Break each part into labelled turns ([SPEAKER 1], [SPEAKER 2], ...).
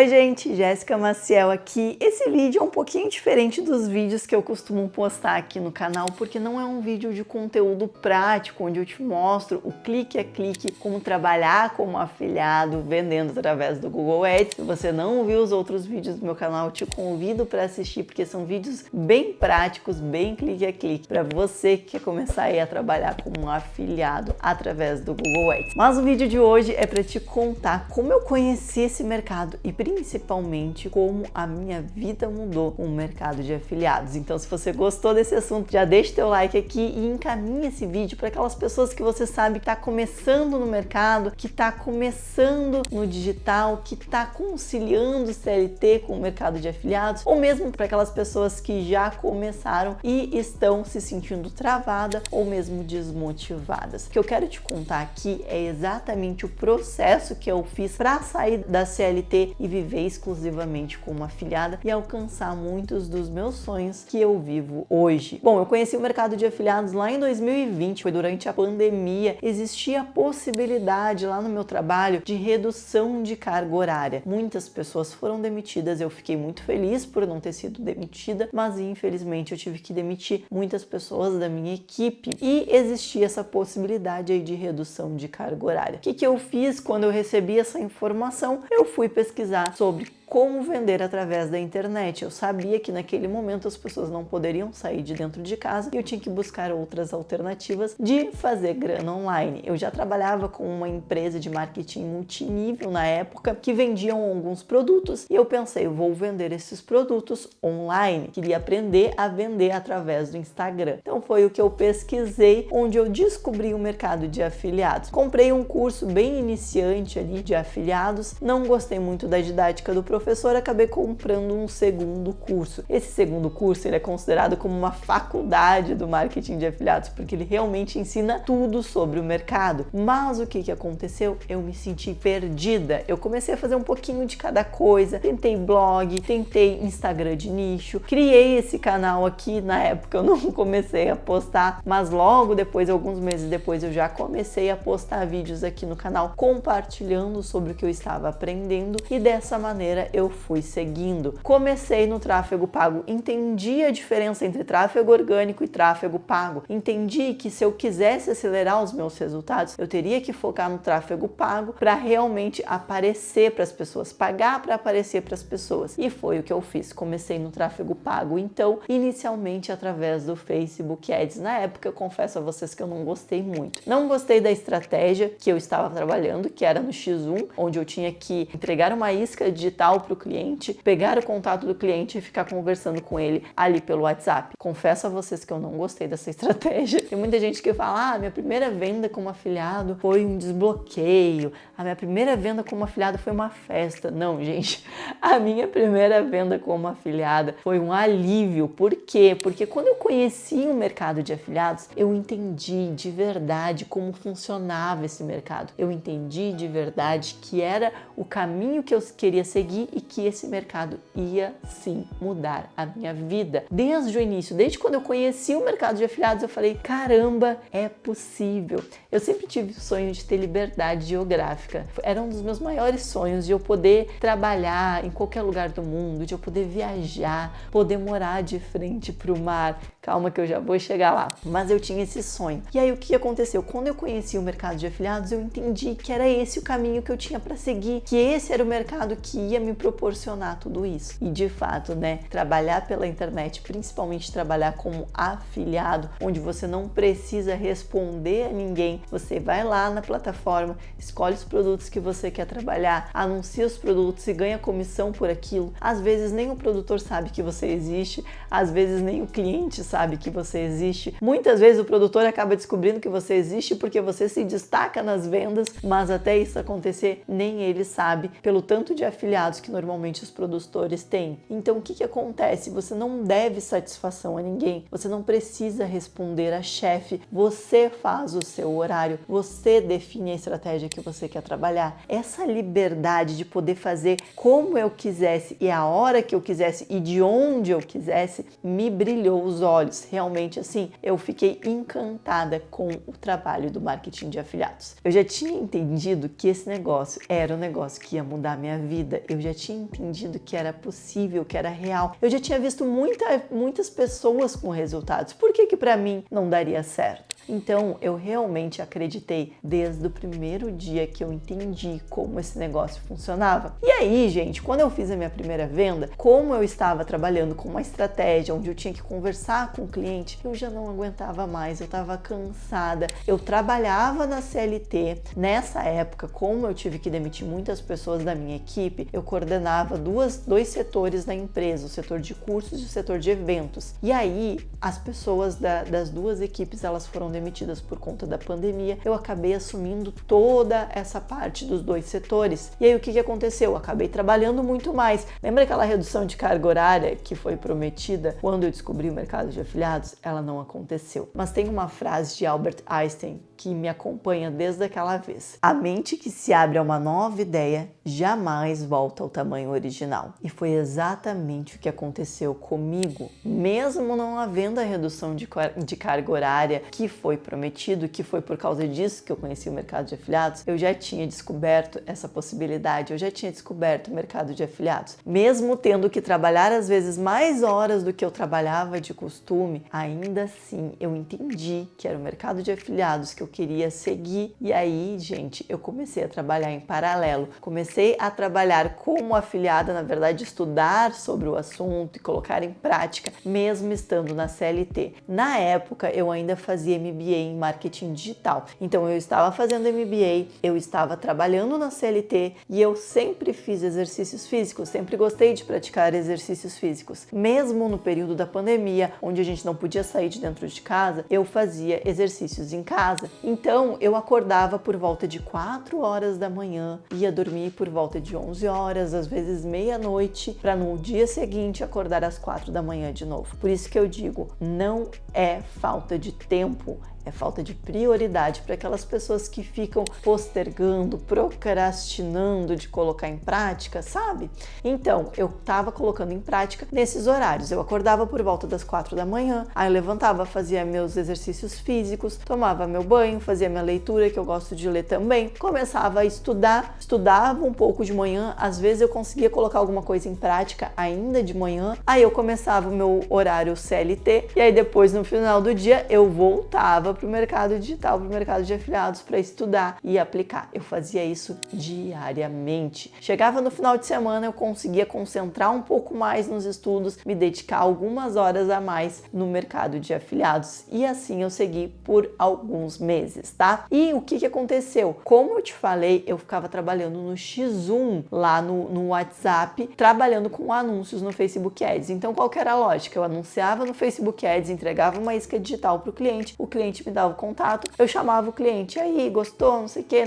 [SPEAKER 1] Oi gente, Jéssica Maciel aqui. Esse vídeo é um pouquinho diferente dos vídeos que eu costumo postar aqui no canal, porque não é um vídeo de conteúdo prático, onde eu te mostro o clique a clique como trabalhar como afiliado vendendo através do Google Ads. Se você não viu os outros vídeos do meu canal, eu te convido para assistir, porque são vídeos bem práticos, bem clique a clique, para você que quer começar aí a trabalhar como afiliado através do Google Ads. Mas o vídeo de hoje é para te contar como eu conheci esse mercado e principalmente como a minha vida mudou com o mercado de afiliados. Então, se você gostou desse assunto, já deixa teu like aqui e encaminha esse vídeo para aquelas pessoas que você sabe que está começando no mercado, que está começando no digital, que está conciliando o CLT com o mercado de afiliados, ou mesmo para aquelas pessoas que já começaram e estão se sentindo travadas ou mesmo desmotivadas. O que eu quero te contar aqui é exatamente o processo que eu fiz para sair da CLT e viver exclusivamente como afiliada e alcançar muitos dos meus sonhos que eu vivo hoje. Bom, eu conheci o mercado de afiliados lá em 2020, foi durante a pandemia. Existia a possibilidade lá no meu trabalho de redução de carga horária. Muitas pessoas foram demitidas, eu fiquei muito feliz por não ter sido demitida, mas infelizmente eu tive que demitir muitas pessoas da minha equipe e existia essa possibilidade aí de redução de carga horária. O que eu fiz quando eu recebi essa informação? Eu fui pesquisar sobre como vender através da internet. Eu sabia que naquele momento as pessoas não poderiam sair de dentro de casa e eu tinha que buscar outras alternativas de fazer grana online. Eu já trabalhava com uma empresa de marketing multinível na época que vendiam alguns produtos e eu pensei, eu vou vender esses produtos online. Queria aprender a vender através do Instagram. Então foi o que eu pesquisei, onde eu descobri o mercado de afiliados. Comprei um curso bem iniciante ali de afiliados, não gostei muito da didática do professor, acabei comprando um segundo curso. Esse segundo curso ele é considerado como uma faculdade do marketing de afiliados, porque ele realmente ensina tudo sobre o mercado. Mas o que aconteceu? Eu me senti perdida. Eu comecei a fazer um pouquinho de cada coisa. Tentei blog, tentei Instagram de nicho, criei esse canal aqui. Na época eu não comecei a postar, mas logo depois, alguns meses depois, eu já comecei a postar vídeos aqui no canal compartilhando sobre o que eu estava aprendendo e dessa maneira eu fui seguindo. Comecei no tráfego pago, entendi a diferença entre tráfego orgânico e tráfego pago. Entendi que se eu quisesse acelerar os meus resultados, eu teria que focar no tráfego pago para realmente aparecer para as pessoas, pagar para aparecer para as pessoas. E foi o que eu fiz. Comecei no tráfego pago, então, inicialmente através do Facebook Ads. Na época, eu confesso a vocês que eu não gostei muito. Não gostei da estratégia que eu estava trabalhando, que era no X1, onde eu tinha que entregar uma isca digital para o cliente, pegar o contato do cliente e ficar conversando com ele ali pelo WhatsApp. Confesso a vocês que eu não gostei dessa estratégia. Tem muita gente que fala, minha primeira venda como afiliado foi um desbloqueio, a minha primeira venda como afiliado foi uma festa. Não, gente, a minha primeira venda como afiliada foi um alívio. Por quê? Porque quando eu conheci o mercado de afiliados, eu entendi de verdade como funcionava esse mercado. Eu entendi de verdade que era o caminho que eu queria seguir e que esse mercado ia sim mudar a minha vida. Desde o início, desde quando eu conheci o mercado de afiliados, eu falei, caramba, é possível. Eu sempre tive o sonho de ter liberdade geográfica. Era um dos meus maiores sonhos, de eu poder trabalhar em qualquer lugar do mundo, de eu poder viajar, poder morar de frente para o mar. Calma que eu já vou chegar lá. Mas eu tinha esse sonho. E aí o que aconteceu? Quando eu conheci o mercado de afiliados, eu entendi que era esse o caminho que eu tinha para seguir, que esse era o mercado que ia me proporcionar tudo isso. E de fato, trabalhar pela internet, principalmente trabalhar como afiliado, onde você não precisa responder a ninguém, você vai lá na plataforma, escolhe os produtos que você quer trabalhar, anuncia os produtos e ganha comissão por aquilo. Às vezes nem o produtor sabe que você existe, às vezes nem o cliente sabe que você existe. Muitas vezes o produtor acaba descobrindo que você existe porque você se destaca nas vendas, mas até isso acontecer, nem ele sabe, pelo tanto de afiliados que normalmente os produtores têm. Então o que acontece? Você não deve satisfação a ninguém, você não precisa responder a chefe, você faz o seu horário, você define a estratégia que você quer trabalhar. Essa liberdade de poder fazer como eu quisesse e a hora que eu quisesse e de onde eu quisesse me brilhou os olhos. Realmente assim, eu fiquei encantada com o trabalho do marketing de afiliados. Eu já tinha entendido que esse negócio era um negócio que ia mudar a minha vida, eu já já tinha entendido que era possível, que era real. Eu já tinha visto muitas pessoas com resultados. Por que para mim não daria certo? Então, eu realmente acreditei desde o primeiro dia que eu entendi como esse negócio funcionava. E aí, gente, quando eu fiz a minha primeira venda, como eu estava trabalhando com uma estratégia onde eu tinha que conversar com o cliente, eu já não aguentava mais, eu estava cansada. Eu trabalhava na CLT. Nessa época, como eu tive que demitir muitas pessoas da minha equipe, eu coordenava dois setores da empresa, o setor de cursos e o setor de eventos. E aí, as pessoas das duas equipes, elas foram demitidas por conta da pandemia. Eu acabei assumindo toda essa parte dos dois setores. E aí o que aconteceu? Eu acabei trabalhando muito mais. Lembra aquela redução de carga horária que foi prometida quando eu descobri o mercado de afiliados? Ela não aconteceu. Mas tem uma frase de Albert Einstein que me acompanha desde aquela vez. A mente que se abre a uma nova ideia jamais volta ao tamanho original. E foi exatamente o que aconteceu comigo, mesmo não havendo a redução de carga horária que foi prometido, que foi por causa disso que eu conheci o mercado de afiliados. Eu já tinha descoberto essa possibilidade, eu já tinha descoberto o mercado de afiliados. Mesmo tendo que trabalhar às vezes mais horas do que eu trabalhava de costume, ainda assim eu entendi que era o mercado de afiliados que eu queria seguir. E aí, gente, eu comecei a trabalhar em paralelo. Comecei a trabalhar como afiliada, na verdade, estudar sobre o assunto e colocar em prática, mesmo estando na CLT. Na época, eu ainda fazia MBA em marketing digital. Então, eu estava fazendo MBA, eu estava trabalhando na CLT e eu sempre fiz exercícios físicos, sempre gostei de praticar exercícios físicos. Mesmo no período da pandemia, onde a gente não podia sair de dentro de casa, eu fazia exercícios em casa. Então, eu acordava por volta de 4 horas da manhã, ia dormir por volta de 11 horas, às vezes meia-noite, para no dia seguinte acordar às 4 da manhã de novo. Por isso que eu digo, não é falta de tempo, é falta de prioridade para aquelas pessoas que ficam postergando, procrastinando de colocar em prática, sabe? Então, eu estava colocando em prática nesses horários. Eu acordava por volta das 4 da manhã, aí eu levantava, fazia meus exercícios físicos, tomava meu banho, fazia minha leitura, que eu gosto de ler também, começava a estudava um pouco de manhã, às vezes eu conseguia colocar alguma coisa em prática ainda de manhã, aí eu começava o meu horário CLT, e aí depois, no final do dia, eu voltava para o mercado digital, para o mercado de afiliados para estudar e aplicar. Eu fazia isso diariamente. Chegava no final de semana, eu conseguia concentrar um pouco mais nos estudos, me dedicar algumas horas a mais no mercado de afiliados e assim eu segui por alguns meses, tá? E o que aconteceu? Como eu te falei, eu ficava trabalhando no X1 lá no WhatsApp, trabalhando com anúncios no Facebook Ads. Então, qual que era a lógica? Eu anunciava no Facebook Ads, entregava uma isca digital para o cliente me dava o contato, eu chamava o cliente, aí, gostou, não sei o que,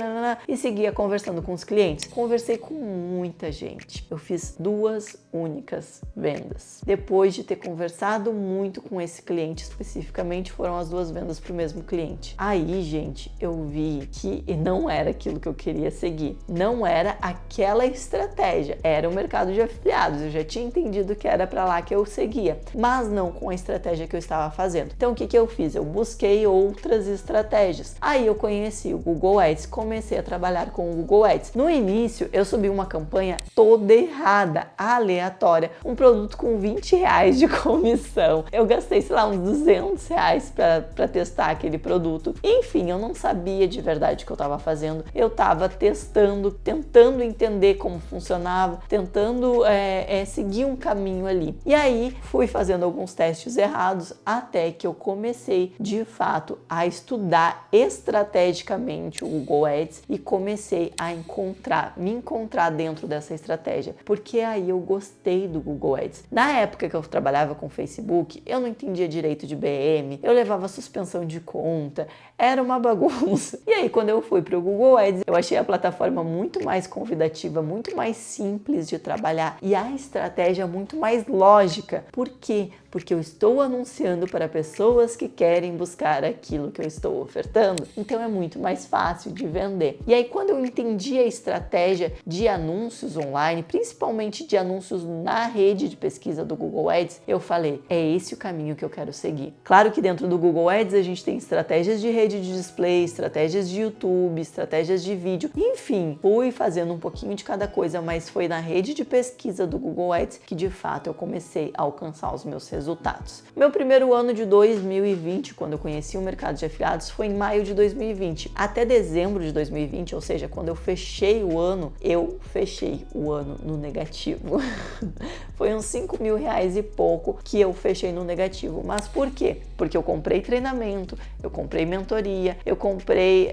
[SPEAKER 1] e seguia conversando com os clientes. Conversei com muita gente. Eu fiz 2 únicas vendas. Depois de ter conversado muito com esse cliente especificamente, foram as 2 vendas para o mesmo cliente. Aí, gente, eu vi que não era aquilo que eu queria seguir. Não era aquela estratégia. Era o mercado de afiliados. Eu já tinha entendido que era para lá que eu seguia, mas não com a estratégia que eu estava fazendo. Então, o que eu fiz? Eu busquei outras estratégias. Aí eu conheci o Google Ads, comecei a trabalhar com o Google Ads. No início, eu subi uma campanha toda errada, aleatória, um produto com R$20 de comissão. Eu gastei, sei lá, uns R$200 para testar aquele produto. Enfim, eu não sabia de verdade o que eu estava fazendo. Eu estava testando, tentando entender como funcionava, tentando seguir um caminho ali. E aí, fui fazendo alguns testes errados até que eu comecei, de fato, a estudar estrategicamente o Google Ads e comecei a me encontrar dentro dessa estratégia, porque aí eu gostei do Google Ads. Na época que eu trabalhava com Facebook, eu não entendia direito de BM, eu levava suspensão de conta, era uma bagunça. E aí, quando eu fui para o Google Ads, eu achei a plataforma muito mais convidativa, muito mais simples de trabalhar e a estratégia muito mais lógica. Por quê? Porque eu estou anunciando para pessoas que querem buscar aquilo daquilo que eu estou ofertando, então é muito mais fácil de vender. E aí quando eu entendi a estratégia de anúncios online, principalmente de anúncios na rede de pesquisa do Google Ads, eu falei, é esse o caminho que eu quero seguir. Claro que dentro do Google Ads a gente tem estratégias de rede de display, estratégias de YouTube, estratégias de vídeo, enfim, fui fazendo um pouquinho de cada coisa, mas foi na rede de pesquisa do Google Ads que de fato eu comecei a alcançar os meus resultados. Meu primeiro ano de 2020, quando eu conheci o mercado de afiliados, foi em maio de 2020. Até dezembro de 2020, ou seja, quando eu fechei o ano no negativo. Foi uns 5 mil reais e pouco que eu fechei no negativo. Mas por quê? Porque eu comprei treinamento, eu comprei mentoria, eu comprei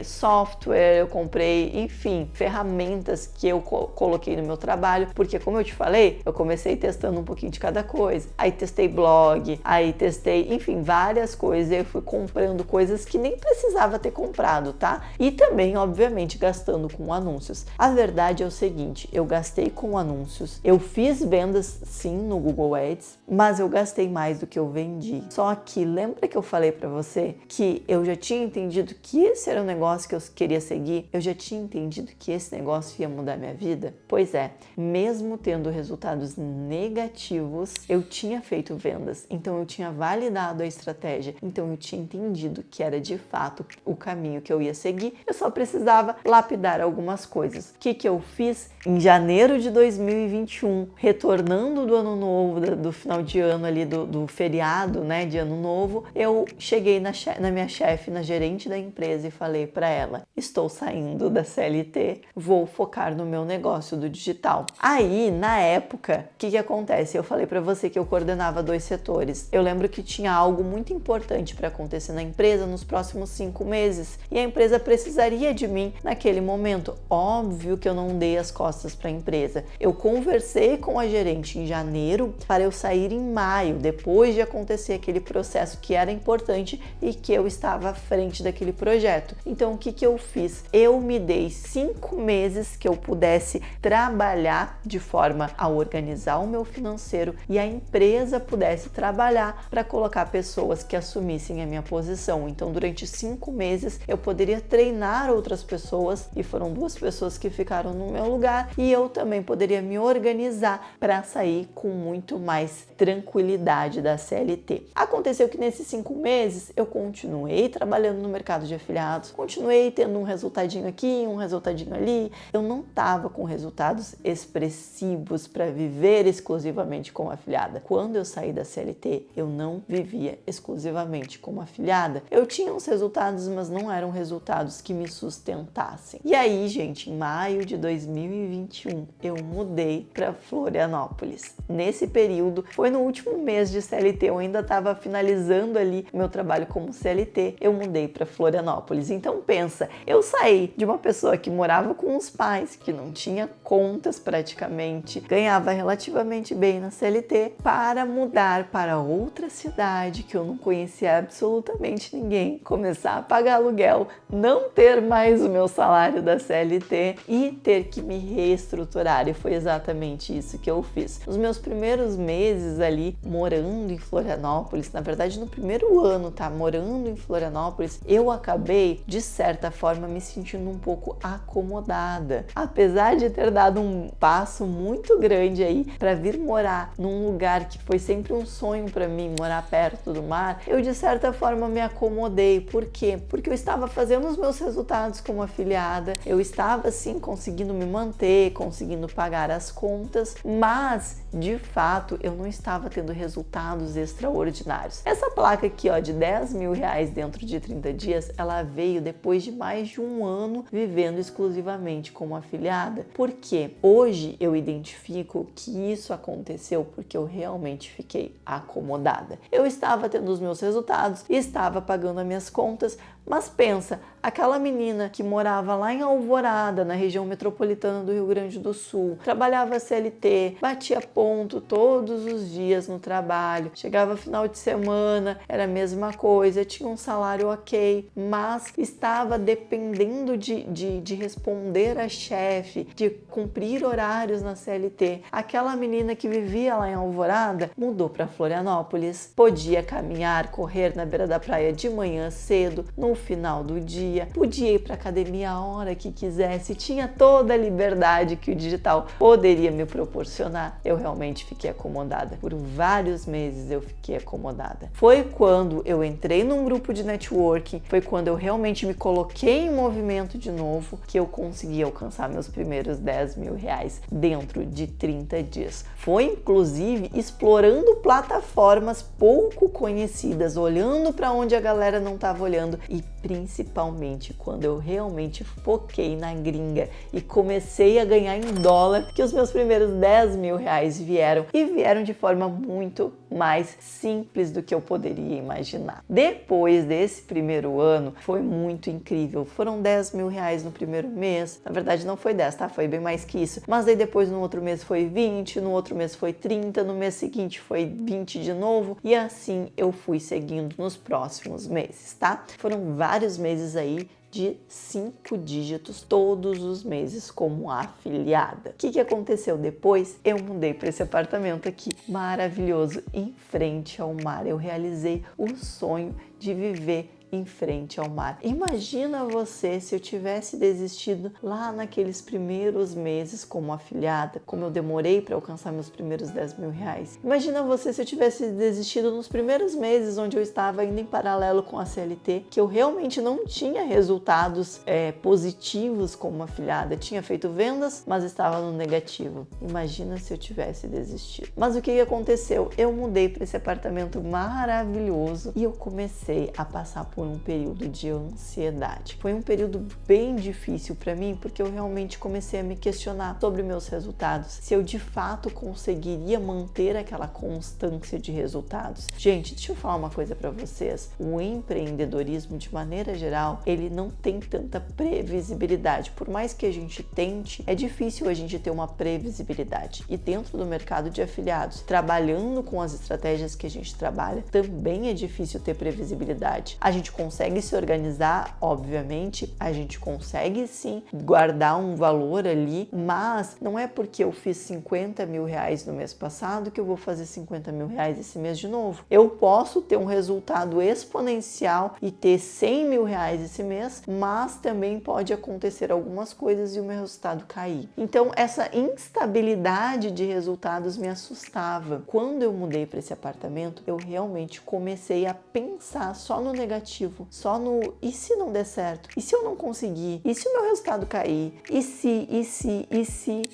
[SPEAKER 1] software, eu comprei, enfim, ferramentas que eu coloquei no meu trabalho, porque como eu te falei, eu comecei testando um pouquinho de cada coisa. Aí testei blog, aí testei, enfim, várias coisas. Eu fui comprando coisas que nem precisava ter comprado, tá? E também, obviamente, gastando com anúncios. A verdade é o seguinte, eu gastei com anúncios, eu fiz vendas sim no Google Ads, mas eu gastei mais do que eu vendi. Só que lembra que eu falei pra você que eu já tinha entendido que esse era o negócio que eu queria seguir? Eu já tinha entendido que esse negócio ia mudar minha vida? Pois é, mesmo tendo resultados negativos, eu tinha feito vendas, então eu tinha validado a estratégia, então eu tinha entendido que era de fato o caminho que eu ia seguir, eu só precisava lapidar algumas coisas. O que eu fiz? Em janeiro de 2021, retornando do ano novo, do final de ano ali, do feriado, né, de ano novo, eu cheguei na minha chefe, na gerente da empresa e falei para ela, estou saindo da CLT, vou focar no meu negócio do digital. Aí, na época, o que acontece? Eu falei para você que eu coordenava 2 setores. Eu lembro que tinha algo muito importante para acontecer na empresa nos próximos 5 meses e a empresa precisaria de mim naquele momento. Óbvio que eu não dei as costas para a empresa. Eu conversei com a gerente em janeiro para eu sair em maio, depois de acontecer aquele processo que era importante e que eu estava à frente daquele projeto. Então, o que eu fiz? Eu me dei 5 meses que eu pudesse trabalhar de forma a organizar o meu financeiro e a empresa pudesse trabalhar para colocar pessoas que assumissem a minha posição. Então, durante 5 meses, eu poderia treinar outras pessoas e foram 2 pessoas que ficaram no meu lugar e eu também poderia me organizar para sair com muito mais tranquilidade da CLT. Aconteceu que nesses 5 meses eu continuei trabalhando no mercado de afiliados, continuei tendo um resultadinho aqui, um resultadinho ali. Eu não estava com resultados expressivos para viver exclusivamente como afiliada. Quando eu saí da CLT, eu não vivia exclusivamente como afiliada. Eu tinha uns resultados, mas não eram resultados que me sustentassem. E aí, gente, em maio de 2021, eu mudei para Florianópolis. Nesse período, foi no último mês de CLT, eu ainda estava finalizando ali o meu trabalho como CLT, eu mudei para Florianópolis. Então pensa, eu saí de uma pessoa que morava com os pais, que não tinha contas praticamente, ganhava relativamente bem na CLT, para mudar para outra cidade que eu não conhecia absolutamente ninguém, começar a pagar aluguel, não ter mais o meu salário da CLT e ter que me reestruturar. E foi exatamente isso que eu fiz. Os meus primeiros meses ali morando em Florianópolis, na verdade no primeiro ano, tá, morando em Florianópolis, eu acabei de certa forma me sentindo um pouco acomodada. Apesar de ter dado um passo muito grande aí para vir morar num lugar que foi sempre um sonho para mim, morar perto do mar, eu de certa forma me acomodei. Por quê? Porque eu estava fazendo os meus resultados como afiliada, eu estava assim conseguindo me manter, conseguindo pagar as contas, mas de fato eu não estava tendo resultados extraordinários. Essa placa aqui, ó, de 10 mil reais dentro de 30 dias, ela veio depois de mais de um ano vivendo exclusivamente como afiliada. Por quê? Hoje eu identifico que isso aconteceu porque eu realmente fiquei acomodada. Eu estava tendo os meus resultados, estava pagando as minhas contas, Mas pensa, aquela menina que morava lá em Alvorada, na região metropolitana do Rio Grande do Sul, trabalhava CLT, batia ponto todos os dias no trabalho, chegava final de semana, era a mesma coisa, tinha um salário ok, mas estava dependendo de responder a chefe, de cumprir horários na CLT. Aquela menina que vivia lá em Alvorada mudou para Florianópolis, podia caminhar, correr na beira da praia de manhã cedo, no final do dia, podia ir para academia a hora que quisesse, tinha toda a liberdade que o digital poderia me proporcionar. Eu realmente fiquei acomodada. Por vários meses eu fiquei acomodada. Foi quando eu entrei num grupo de networking, foi quando eu realmente me coloquei em movimento de novo, que eu consegui alcançar meus primeiros 10 mil reais dentro de 30 dias. Foi inclusive explorando plataformas pouco conhecidas, olhando para onde a galera não estava olhando e principalmente quando eu realmente foquei na gringa e comecei a ganhar em dólar, que os meus primeiros 10 mil reais vieram e vieram de forma muito mais simples do que eu poderia imaginar. Depois desse primeiro ano foi muito incrível, foram 10 mil reais no primeiro mês, na verdade não foi 10, tá? Foi bem mais que isso, mas aí depois no outro mês foi 20, no outro mês foi 30, no mês seguinte foi 20 de novo e assim eu fui seguindo nos próximos meses, tá? Foram vários meses aí de 5 dígitos todos os meses como afiliada. O que aconteceu depois? Eu mudei para esse apartamento aqui maravilhoso em frente ao mar. Eu realizei o sonho de viver em frente ao mar. Imagina você se eu tivesse desistido lá naqueles primeiros meses como afiliada, como eu demorei para alcançar meus primeiros 10 mil reais. Imagina você se eu tivesse desistido nos primeiros meses onde eu estava indo em paralelo com a CLT, que eu realmente não tinha resultados positivos como afiliada. Tinha feito vendas, mas estava no negativo. Imagina se eu tivesse desistido. Mas o que aconteceu? Eu mudei para esse apartamento maravilhoso e eu comecei a passar por um período de ansiedade. Foi um período bem difícil para mim porque eu realmente comecei a me questionar sobre meus resultados, se eu de fato conseguiria manter aquela constância de resultados. Gente, deixa eu falar uma coisa para vocês. O empreendedorismo, de maneira geral, ele não tem tanta previsibilidade. Por mais que a gente tente, é difícil a gente ter uma previsibilidade. E dentro do mercado de afiliados, trabalhando com as estratégias que a gente trabalha, também é difícil ter previsibilidade. A gente consegue se organizar, obviamente, a gente consegue sim guardar um valor ali, mas não é porque eu fiz 50 mil reais no mês passado que eu vou fazer 50 mil reais esse mês de novo. Eu posso ter um resultado exponencial e ter 100 mil reais esse mês, mas também pode acontecer algumas coisas e o meu resultado cair. Então, essa instabilidade de resultados me assustava. Quando eu mudei para esse apartamento, eu realmente comecei a pensar só no negativo, só no e se não der certo? E se eu não conseguir? E se o meu resultado cair? E se?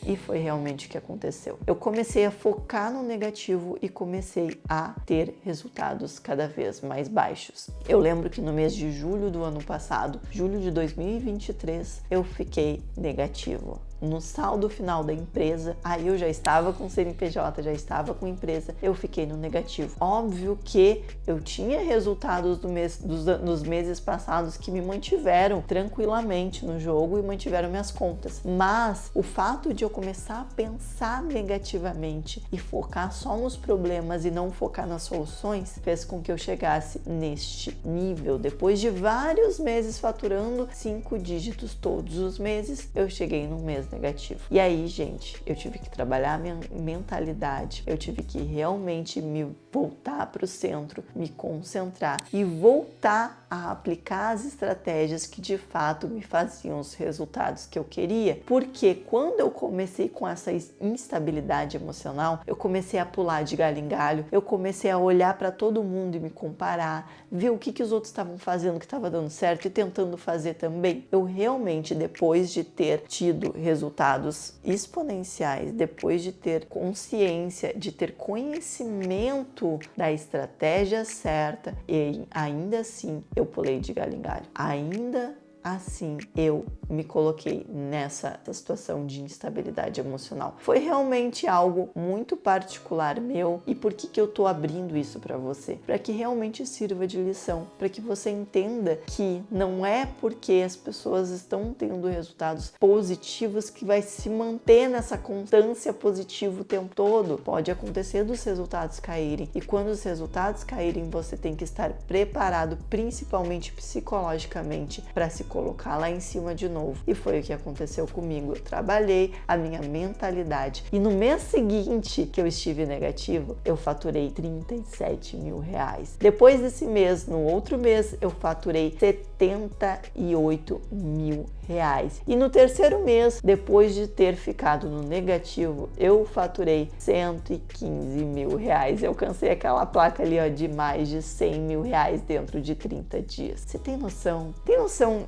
[SPEAKER 1] E foi realmente o que aconteceu. Eu comecei a focar no negativo e comecei a ter resultados cada vez mais baixos. Eu lembro que no mês de julho do ano passado, julho de 2023, eu fiquei negativo. No saldo final da empresa, aí eu já estava com CNPJ, já estava com empresa, eu fiquei no negativo. Óbvio que eu tinha resultados dos meses passados que me mantiveram tranquilamente no jogo e mantiveram minhas contas. Mas o fato de eu começar a pensar negativamente e focar só nos problemas e não focar nas soluções fez com que eu chegasse neste nível. Depois de vários meses faturando 5 dígitos todos os meses, eu cheguei no mês negativo. E aí, gente, eu tive que trabalhar a minha mentalidade, eu tive que realmente me voltar para o centro, me concentrar e voltar a aplicar as estratégias que de fato me faziam os resultados que eu queria, porque quando eu comecei com essa instabilidade emocional, eu comecei a pular de galho em galho, eu comecei a olhar para todo mundo e me comparar, ver o que os outros estavam fazendo que estava dando certo e tentando fazer também. Eu realmente, depois de ter tido resultados exponenciais, depois de ter consciência, de ter conhecimento da estratégia certa, e ainda assim eu pulei de galho em galho. Ainda assim eu me coloquei nessa situação de instabilidade emocional. Foi realmente algo muito particular meu. E por que eu tô abrindo isso para você? Para que realmente sirva de lição, para que você entenda que não é porque as pessoas estão tendo resultados positivos que vai se manter nessa constância positiva o tempo todo. Pode acontecer dos resultados caírem, e quando os resultados caírem, você tem que estar preparado, principalmente psicologicamente, para se colocar lá em cima de novo. E foi o que aconteceu comigo. Eu trabalhei a minha mentalidade, e no mês seguinte que eu estive negativo, eu faturei 37 mil reais. Depois desse mês, no outro mês, eu faturei 78 mil reais. E no terceiro mês, depois de ter ficado no negativo, eu faturei 115 mil reais. Eu alcancei aquela placa ali, ó, de mais de 100 mil reais dentro de 30 dias. Você tem noção? Tem noção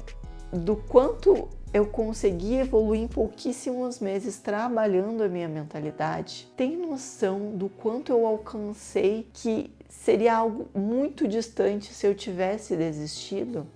[SPEAKER 1] do quanto eu consegui evoluir em pouquíssimos meses trabalhando a minha mentalidade? Tem noção do quanto eu alcancei que seria algo muito distante se eu tivesse desistido?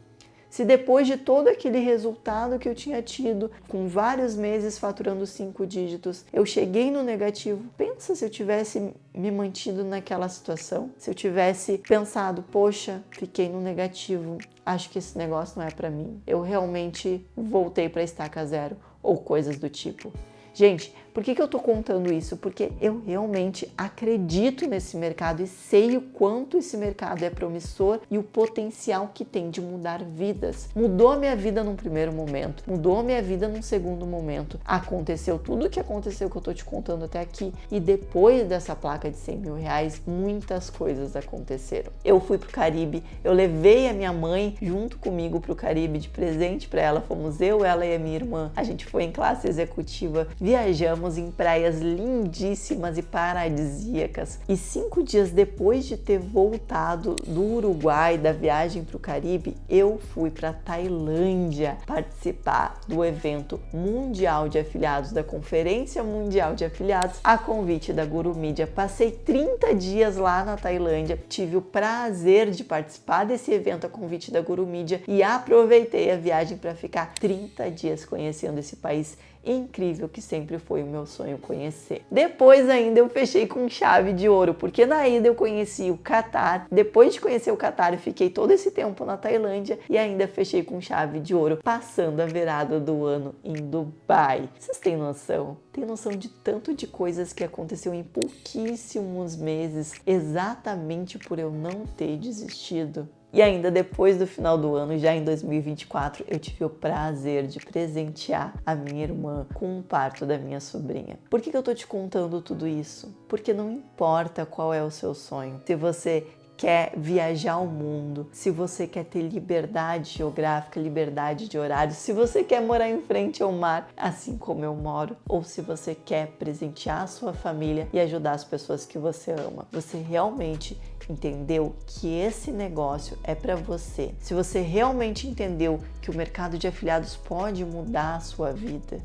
[SPEAKER 1] Se depois de todo aquele resultado que eu tinha tido, com vários meses faturando 5 dígitos, eu cheguei no negativo, pensa se eu tivesse me mantido naquela situação, se eu tivesse pensado, poxa, fiquei no negativo, acho que esse negócio não é para mim, eu realmente voltei para estaca zero, ou coisas do tipo. Gente, por que eu tô contando isso? Porque eu realmente acredito nesse mercado e sei o quanto esse mercado é promissor e o potencial que tem de mudar vidas. Mudou a minha vida num primeiro momento, mudou a minha vida num segundo momento. Aconteceu tudo o que aconteceu que eu tô te contando até aqui, e depois dessa placa de 100 mil reais, muitas coisas aconteceram. Eu fui pro Caribe, eu levei a minha mãe junto comigo pro Caribe de presente para ela, fomos eu, ela e a minha irmã. A gente foi em classe executiva, viajamos em praias lindíssimas e paradisíacas. E 5 dias depois de ter voltado do Uruguai, da viagem para o Caribe, eu fui para Tailândia participar do evento mundial de afiliados, da Conferência Mundial de Afiliados, a convite da Guru Media. Passei 30 dias lá na Tailândia, tive o prazer de participar desse evento a convite da Guru Media e aproveitei a viagem para ficar 30 dias conhecendo esse país incrível que sempre foi o meu sonho conhecer. Depois ainda eu fechei com chave de ouro, porque na ida eu conheci o Catar, depois de conhecer o Catar eu fiquei todo esse tempo na Tailândia e ainda fechei com chave de ouro, passando a virada do ano em Dubai. Vocês têm noção? Tem noção de tanto de coisas que aconteceu em pouquíssimos meses, exatamente por eu não ter desistido? E ainda depois do final do ano, já em 2024, eu tive o prazer de presentear a minha irmã com o parto da minha sobrinha. Por que eu tô te contando tudo isso? Porque não importa qual é o seu sonho. Se você quer viajar o mundo, se você quer ter liberdade geográfica, liberdade de horário, se você quer morar em frente ao mar, assim como eu moro, ou se você quer presentear a sua família e ajudar as pessoas que você ama, você realmente entendeu que esse negócio é para você, se você realmente entendeu que o mercado de afiliados pode mudar a sua vida,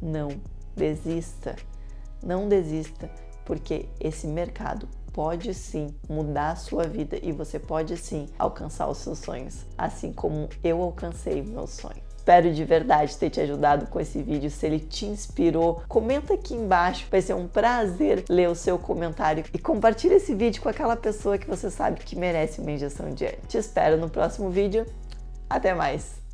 [SPEAKER 1] não desista, não desista, porque esse mercado pode sim mudar a sua vida e você pode sim alcançar os seus sonhos, assim como eu alcancei o meu sonho. Espero de verdade ter te ajudado com esse vídeo. Se ele te inspirou, comenta aqui embaixo, vai ser um prazer ler o seu comentário e compartilha esse vídeo com aquela pessoa que você sabe que merece uma injeção de ânimo. Te espero no próximo vídeo. Até mais!